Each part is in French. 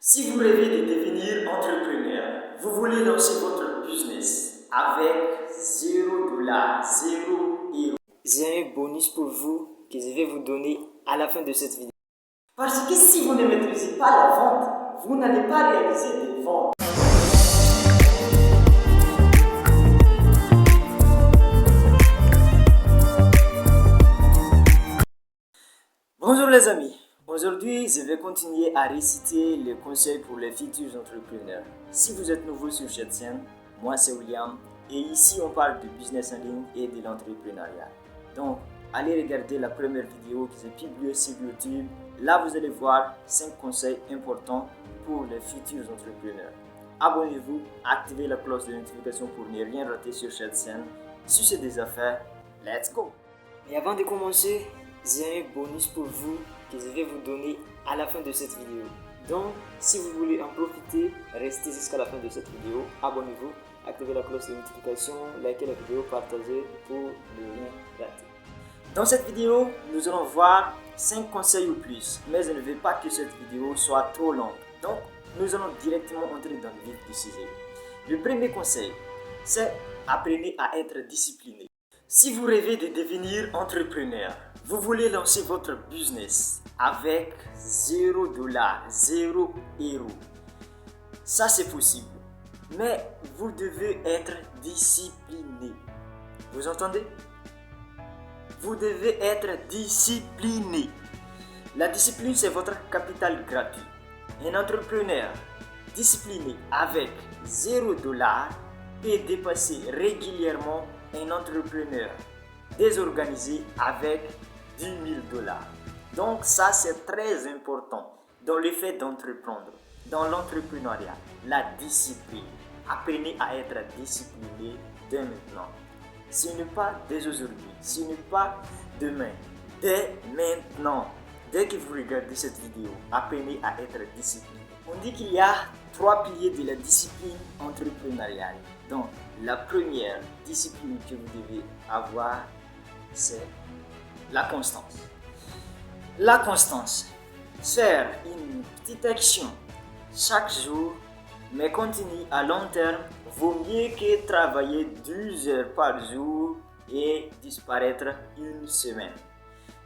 Si vous rêvez de devenir entrepreneur, vous voulez lancer votre business avec 0 $, 0 €. J'ai un bonus pour vous que je vais vous donner à la fin de cette vidéo. Parce que si vous ne maîtrisez pas la vente, vous n'allez pas réaliser des ventes. Bonjour les amis, aujourd'hui je vais continuer à réciter les conseils pour les futurs entrepreneurs. Si vous êtes nouveau sur cette chaîne, moi c'est William et ici on parle de business en ligne et de l'entrepreneuriat. Donc allez regarder la première vidéo que j'ai publiée sur YouTube. Là vous allez voir 5 conseils importants pour les futurs entrepreneurs. Abonnez-vous, activez la cloche de notification pour ne rien rater sur cette chaîne. Si c'est déjà fait, let's go! Et avant de commencer, j'ai un bonus pour vous que je vais vous donner à la fin de cette vidéo. Donc, si vous voulez en profiter, restez jusqu'à la fin de cette vidéo. Abonnez-vous, activez la cloche de notification, likez la vidéo, partagez pour ne rien rater. Dans cette vidéo, nous allons voir 5 conseils ou plus, mais je ne veux pas que cette vidéo soit trop longue. Donc, nous allons directement entrer dans le vif du sujet. Le premier conseil, c'est apprenez à être discipliné. Si vous rêvez de devenir entrepreneur, vous voulez lancer votre business avec 0 $, 0 €. Ça c'est possible, mais vous devez être discipliné. Vous entendez? Vous devez être discipliné. La discipline c'est votre capital gratuit. Un entrepreneur discipliné avec 0 $ peut dépasser régulièrement un entrepreneur désorganisé avec 10 000 $. Donc ça c'est très important dans le fait d'entreprendre, dans l'entrepreneuriat, la discipline. Apprenez à être discipliné dès maintenant. Ce n'est pas dès aujourd'hui, ce n'est pas demain, dès maintenant. Dès que vous regardez cette vidéo, apprenez à être discipliné. On dit qu'il y a 3 piliers de la discipline entrepreneuriale. Donc, la première discipline que vous devez avoir, c'est la constance. La constance, faire une petite action chaque jour, mais continuer à long terme, vaut mieux que travailler 12 heures par jour et disparaître une semaine.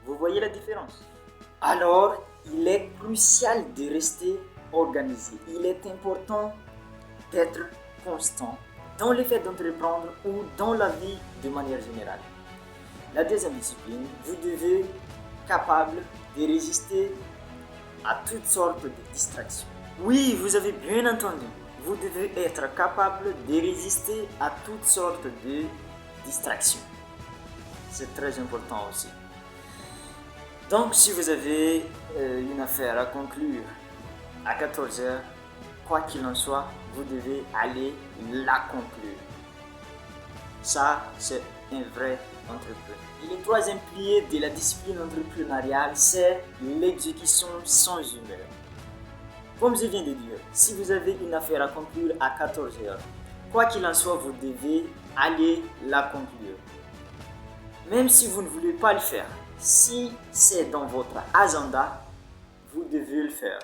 Vous voyez la différence? Alors, il est crucial de rester organisé. Il est important d'être constant dans le fait d'entreprendre ou dans la vie de manière générale. La deuxième discipline, vous devez être capable de résister à toutes sortes de distractions. Oui, vous avez bien entendu. Vous devez être capable de résister à toutes sortes de distractions. C'est très important aussi. Donc, si vous avez une affaire à conclure à 14 heures, quoi qu'il en soit, vous devez aller la conclure. Ça, c'est un vrai entrepreneur. Et le troisième pilier de la discipline entrepreneuriale, c'est l'exécution sans humeur. Comme je viens de dire, si vous avez une affaire à conclure à 14 heures, quoi qu'il en soit, vous devez aller la conclure. Même si vous ne voulez pas le faire, si c'est dans votre agenda, vous devez le faire.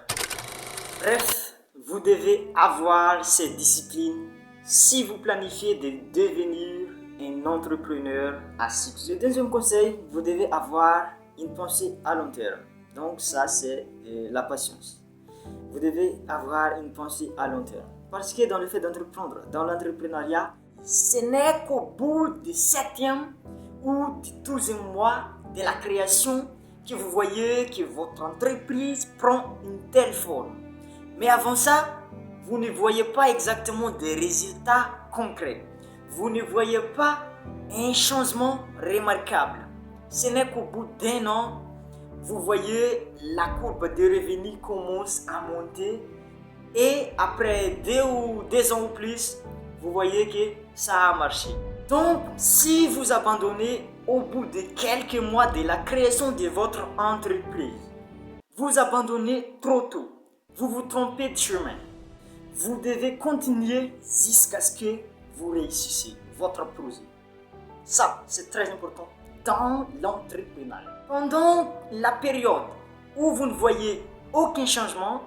Bref, vous devez avoir cette discipline si vous planifiez de devenir un entrepreneur à succès. Le deuxième conseil, vous devez avoir une pensée à long terme. Donc ça, c'est la patience. Vous devez avoir une pensée à long terme. Parce que dans le fait d'entreprendre, dans l'entrepreneuriat, ce n'est qu'au bout du 7e ou du 12e mois de la création que vous voyez que votre entreprise prend une telle forme. Mais avant ça, vous ne voyez pas exactement des résultats concrets. Vous ne voyez pas un changement remarquable. Ce n'est qu'au bout d'1 an, vous voyez la courbe de revenus commence à monter et après 2 ans ou plus, vous voyez que ça a marché. Donc, si vous abandonnez au bout de quelques mois de la création de votre entreprise, vous abandonnez trop tôt, vous vous trompez de chemin. Vous devez continuer jusqu'à ce que vous réussissiez votre projet. Ça, c'est très important dans l'entrepreneuriat. Pendant la période où vous ne voyez aucun changement,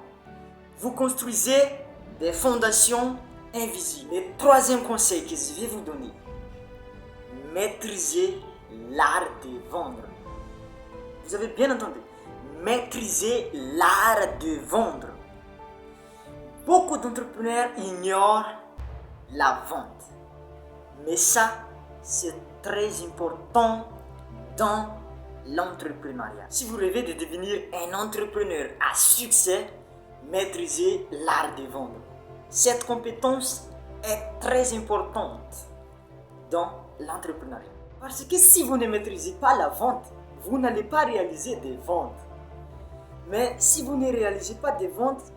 vous construisez des fondations invisibles. Le troisième conseil que je vais vous donner, maîtrisez l'art de vendre. Vous avez bien entendu, maîtrisez l'art de vendre. Beaucoup d'entrepreneurs ignorent la vente. Mais ça, c'est très important dans l'entrepreneuriat. Si vous rêvez de devenir un entrepreneur à succès, maîtrisez l'art de vendre. Cette compétence est très importante dans l'entrepreneuriat. Parce que si vous ne maîtrisez pas la vente, vous n'allez pas réaliser des ventes. Mais si vous ne réalisez pas des ventes,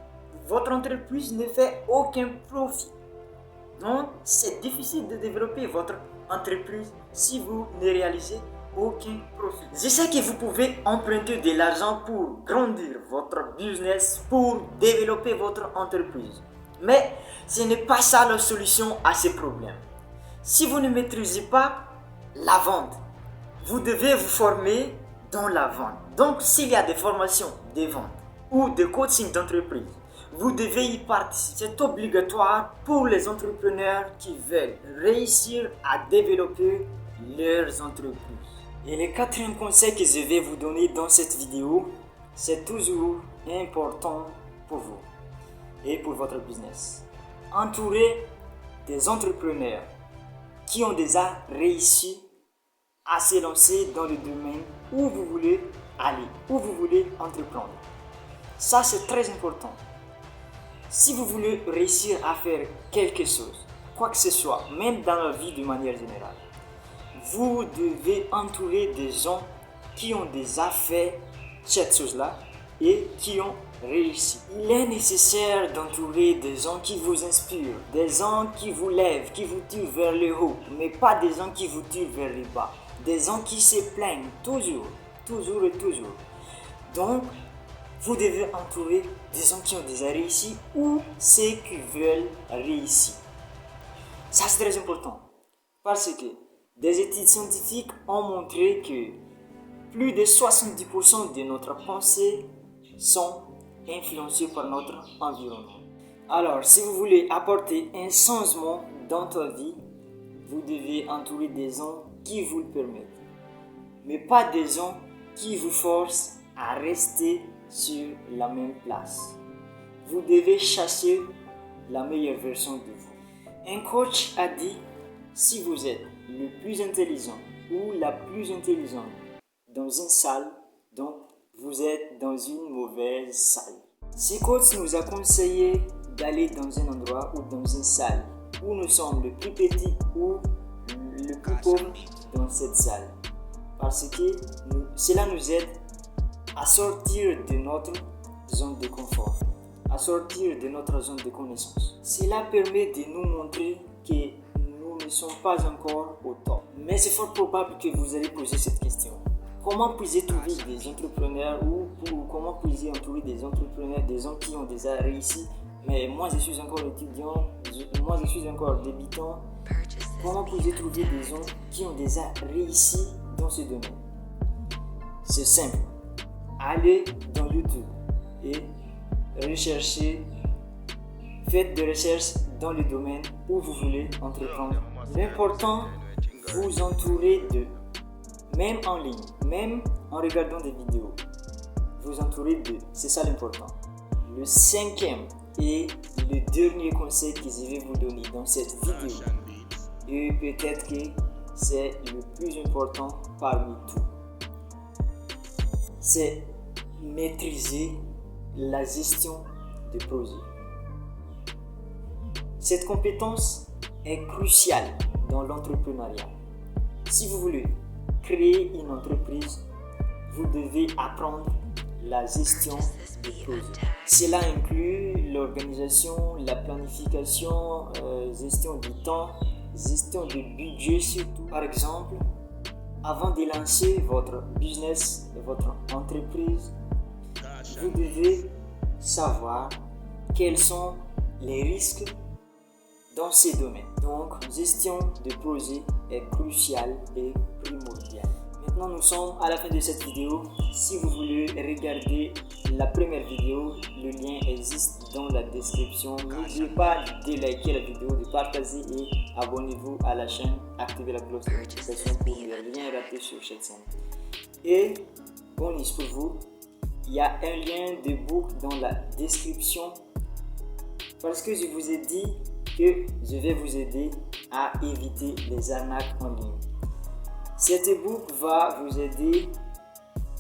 votre entreprise ne fait aucun profit. Donc, c'est difficile de développer votre entreprise si vous ne réalisez aucun profit. Je sais que vous pouvez emprunter de l'argent pour grandir votre business, pour développer votre entreprise. Mais ce n'est pas ça la solution à ces problèmes. Si vous ne maîtrisez pas la vente, vous devez vous former dans la vente. Donc, s'il y a des formations de vente ou de coaching d'entreprise, vous devez y participer. C'est obligatoire pour les entrepreneurs qui veulent réussir à développer leurs entreprises. Et le quatrième conseil que je vais vous donner dans cette vidéo, c'est toujours important pour vous et pour votre business. Entourez des entrepreneurs qui ont déjà réussi à se lancer dans le domaine où vous voulez aller, où vous voulez entreprendre. Ça, c'est très important. Si vous voulez réussir à faire quelque chose, quoi que ce soit, même dans la vie de manière générale, vous devez entourer des gens qui ont déjà fait cette chose-là et qui ont réussi. Il est nécessaire d'entourer des gens qui vous inspirent, des gens qui vous lèvent, qui vous tirent vers le haut, mais pas des gens qui vous tirent vers le bas. Des gens qui se plaignent toujours et toujours. Donc, vous devez entourer des gens qui ont déjà réussi ou ceux qui veulent réussir. Ça, c'est très important parce que des études scientifiques ont montré que plus de 70% de notre pensée sont influencées par notre environnement. Alors, si vous voulez apporter un changement dans ta vie, vous devez entourer des gens qui vous le permettent, mais pas des gens qui vous forcent à rester sur la même place. Vous devez chasser la meilleure version de vous. Un coach a dit, si vous êtes le plus intelligent ou la plus intelligente dans une salle, donc vous êtes dans une mauvaise salle. Ce coach nous a conseillé d'aller dans un endroit ou dans une salle où nous sommes le plus petit ou le plus pauvre dans cette salle. Parce que cela nous aide à sortir de notre zone de confort, à sortir de notre zone de connaissance. Cela permet de nous montrer que nous ne sommes pas encore au top. Mais c'est fort probable que vous allez poser cette question. Comment puis-je trouver des entrepreneurs ou comment puis-je entourer des entrepreneurs, des gens qui ont déjà réussi, mais moi je suis encore étudiant, moi je suis encore débutant. Comment puis-je trouver des gens qui ont déjà réussi dans ce domaine? C'est simple. Allez dans YouTube et recherchez, faites des recherches dans le domaine où vous voulez entreprendre. L'important, vous entourer de, même en ligne, même en regardant des vidéos, vous entourer de, c'est ça l'important. Le cinquième et le dernier conseil que je vais vous donner dans cette vidéo, et peut-être que c'est le plus important parmi tout, c'est maîtriser la gestion de projet. Cette compétence est cruciale dans l'entrepreneuriat. Si vous voulez créer une entreprise, vous devez apprendre la gestion de projet. Cela inclut l'organisation, la planification, gestion du temps, gestion du budget surtout. Par exemple, avant de lancer votre business, votre entreprise, vous devez savoir quels sont les risques dans ces domaines. Donc, gestion de projet est cruciale et primordiale. Maintenant, nous sommes à la fin de cette vidéo. Si vous voulez regarder la première vidéo, le lien existe dans la description. N'oubliez pas de liker la vidéo, de partager et abonnez-vous à la chaîne. Activez la cloche de notification pour ne rien rater sur cette chaîne. Et bonus pour vous, il y a un lien de book dans la description parce que je vous ai dit que je vais vous aider à éviter les arnaques en ligne. Cet ebook va vous aider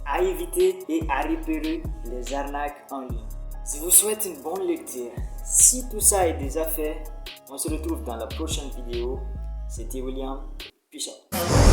à éviter et à repérer les arnaques en ligne. Je vous souhaite une bonne lecture. Si tout ça est déjà fait, on se retrouve dans la prochaine vidéo. C'était William. Peace out.